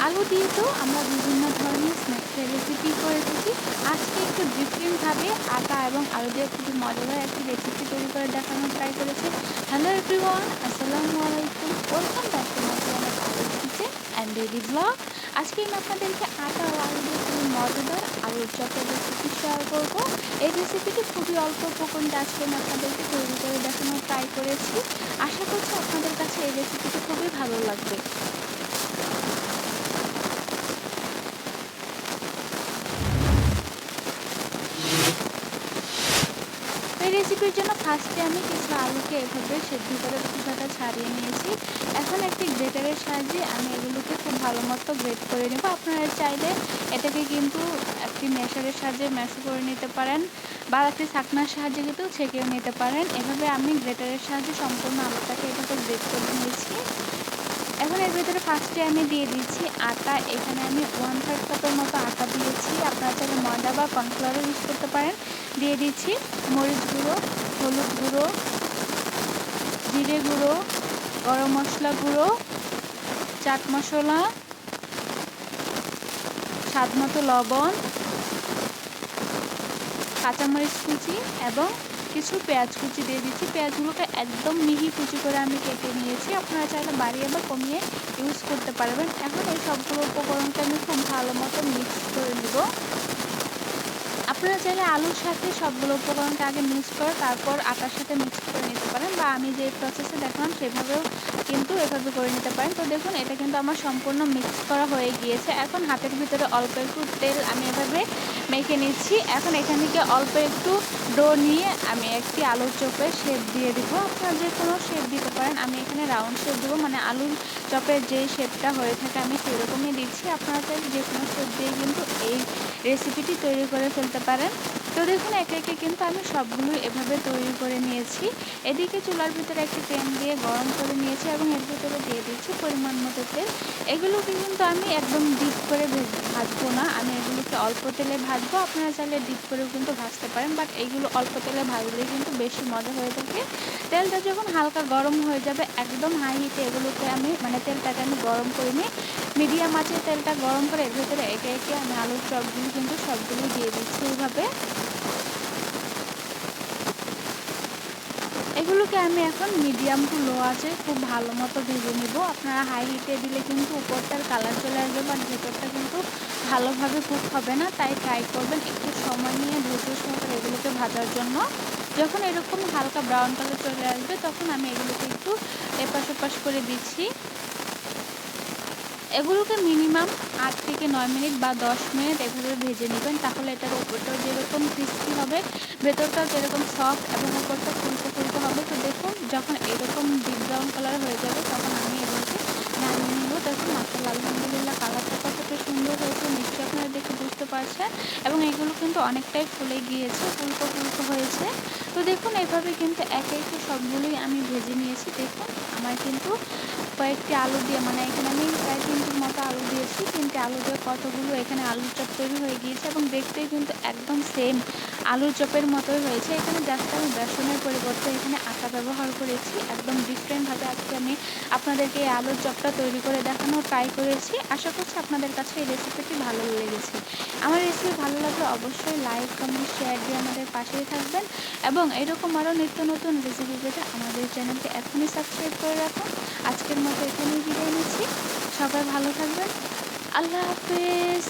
আলু দিয়ে তো আমরা বিভিন্ন ধরনের স্ন্যাক্সের রেসিপি করে থাকি। আজকে একটু ডিফারেন্টভাবে আটা এবং আলু দিয়ে খুবই মজাদার একটি রেসিপি তৈরি করে দেখানোর ট্রাই করেছি। হ্যালো এভরিওয়ান, আসসালামু আলাইকুম। Welcome back to my channel Alu's kitchen and daily blog. আজকে আমি আপনাদেরকে আটা ও আলু দিয়ে খুবই মজাদার আলুর চপের রেসিপি শেয়ার করব। এই রেসিপিটি খুবই অল্প উপকরণে আজকে আমি আপনাদেরকে তৈরি করে দেখানোর ট্রাই করেছি। আশা করছি আপনাদের কাছে এই রেসিপিটি খুবই ভালো লাগবে। এই রেসিপির জন্য ফার্স্টে আমি কিছু আলুকে এভাবে সেদ্ধ করে খোসাটা ছাড়িয়ে নিয়েছি। এখন একটি গ্রেটারের সাহায্যে আমি এগুলোকে খুব ভালো মতো গ্রেট করে নেব। আপনারা চাইলে এটাকে কিন্তু একটি ম্যাশারের সাহায্যে ম্যাশ করে নিতে পারেন বা একটি ছাকনার সাহায্যে কিন্তু ছেঁকেও নিতে পারেন। এভাবে আমি গ্রেটারের সাহায্যে সম্পূর্ণ আলুটাকে এভাবে গ্রেট করে নিয়েছি। এখন এর ভিতরে ফার্স্টে আমি দিয়ে দিচ্ছি আটা। এখানে আমি 1/3 কাপের মতো আটা দিয়েছি। আপনারা চাইলে ময়দা বা কর্নফ্লাওয়ারও ইউজ করতে পারেন। দিয়ে দিচ্ছি মরিচ গুঁড়ো, হলুদ গুঁড়ো, জিরে গুঁড়ো, গরম মশলা গুঁড়ো, চাট মশলা, স্বাদ মতো লবণ, কাঁচামরিচ কুচি এবং কিছু পেঁয়াজ কুচি দিয়ে দিচ্ছি। পেঁয়াজগুলোকে একদম মিহি কুচি করে আমি কেটে নিয়েছি। আপনারা চাইলে বাড়িয়ে বা কমিয়ে ইউজ করতে পারবেন। এখন এই সবগুলো উপকরণকে আমি খুব ভালো মতো মিক্স করে নেব। আপনারা চাইলে আলুর সাথে সবগুলো উপকরণকে আগে মিক্স করে তারপর আটার সাথে মিক্স করে নিতে পারেন, বা আমি যে প্রসেসে দেখালাম সেভাবেও কিন্তু এভাবে করে নিতে পারেন। তো দেখুন এটা কিন্তু আমার সম্পূর্ণ মিক্স করা হয়ে গিয়েছে। এখন হাতের ভিতরে অল্প একটু তেল আমি এভাবে মেখে নিচ্ছি। এখন এখান থেকে অল্প একটু ডো নিয়ে আমি একটি আলুর চপের শেপ দিয়ে দিব। আপনারা যে কোনো শেপ দিতে পারেন। আমি এখানে রাউন্ড শেপ দেবো, মানে আলুর চপের যেই শেপটা হয়ে থাকে আমি সেরকমই দিচ্ছি। আপনারা চাইলে যে কোনো শেপ দিয়ে কিন্তু এই রেসিপিটি তৈরি করে ফেলতে পারেন। তো দেখুন একে একে কিন্তু আমি সবগুলো এভাবে তৈরি করে নিয়েছি। এদিকে চুলার ভিতরে একটি প্যান দিয়ে গরম করে নিয়েছি এবং এর ভিতরে দিয়ে দিচ্ছি পরিমাণ মতো তেল। এগুলোকে কিন্তু আমি একদম ডিপ করে ভাজবো না, আমি এগুলোকে অল্প তেলে ভাজবো। আপনারা চাইলে ডিপ করেও কিন্তু ভাজতে পারেন, বাট এইগুলো অল্প তেলে ভাজলে কিন্তু বেশি মজা হয়ে থাকে। তেলটা যখন হালকা গরম হয়ে যাবে একদম হাই হিটে এগুলোকে আমি তেলটাকে আমি গরম করে নিই। মিডিয়াম আঁচে তেলটা গরম করে এর ভিতরে একে একে আমি আলুর চপগুলো কিন্তু সবগুলো দিয়ে দিচ্ছি। এইভাবে এগুলোকে আমি এখন মিডিয়াম টু লো আঁচে খুব ভালো মতো ভেজে নিব। আপনারা হাই হিটে দিলে কিন্তু উপরটার কালার চলে আসবে, বাট ভেতরটা কিন্তু ভালোভাবে কুক হবে না। তাই ট্রাই করবেন একটু সময় নিয়ে ধৈর্য সহকারে এগুলোকে ভাজার জন্য। যখন এরকম হালকা ব্রাউন কালার চলে আসবে তখন আমি এগুলোকে একটু এপাশ ওপাশ করে দিচ্ছি। এগুলোকে মিনিমাম 8 থেকে 9 মিনিট বা 10 মিনিট এভাবে ভেজে নেবেন। তাহলে এটার উপরটাও যেরকম ক্রিস্পি হবে, ভেতরটাও যেরকম সফট এবং উপরটা ফুলকো ফুলকো হবে। তো দেখুন যখন এরকম ডিপ ব্রাউন কালার হয়ে যাবে তখন আমি এগুলোকে নামিয়ে নেব। দেখুন মাশাআল্লাহ আলহামদুলিল্লাহ কালারটা কতটা সুন্দর হয়েছে নিশ্চয়ই আপনারা দেখে বুঝতে পারছেন। এবং এগুলো কিন্তু অনেকটাই ফুলে গিয়েছে, ফুলকো ফুলকো হয়েছে। তো দেখুন এইভাবে কিন্তু একে একে সবগুলোই আমি ভেজে নিয়েছি। দেখুন আমার কিন্তু কয়েকটি আলু দিয়ে, এখানে আমি প্রায় 3টির মতো আলু দিয়েছি। 3টে আলু দিয়ে কতগুলো এখানে আলুর চপ তৈরি হয়ে গিয়েছে এবং দেখতেই কিন্তু একদম সেম আলুর চপের মতোই হয়েছে। এখানে জাস্ট আমি বেসনের পরিবর্তে এখানে আটা ব্যবহার করেছি। একদম ডিফারেন্টভাবে আজকে আমি আপনাদেরকে এই আলুর চপটা তৈরি করে দেখানোর ট্রাই করেছি। আশা করছি আপনাদের কাছে এই রেসিপিটি ভালো লেগেছে। আমার রেসিপি ভালো লাগলে অবশ্যই লাইক কমেন্ট শেয়ার দিয়ে আমাদের পাশেই থাকবেন এবং এরকম আরও নিত্য নতুন রেসিপি পেতে আমাদের চ্যানেলকে এখনই সাবস্ক্রাইব করে রাখুন। আজকের মতো এখানেই বিদায় নিচ্ছি। সবাই ভালো থাকবেন। আল্লাহ হাফেজ।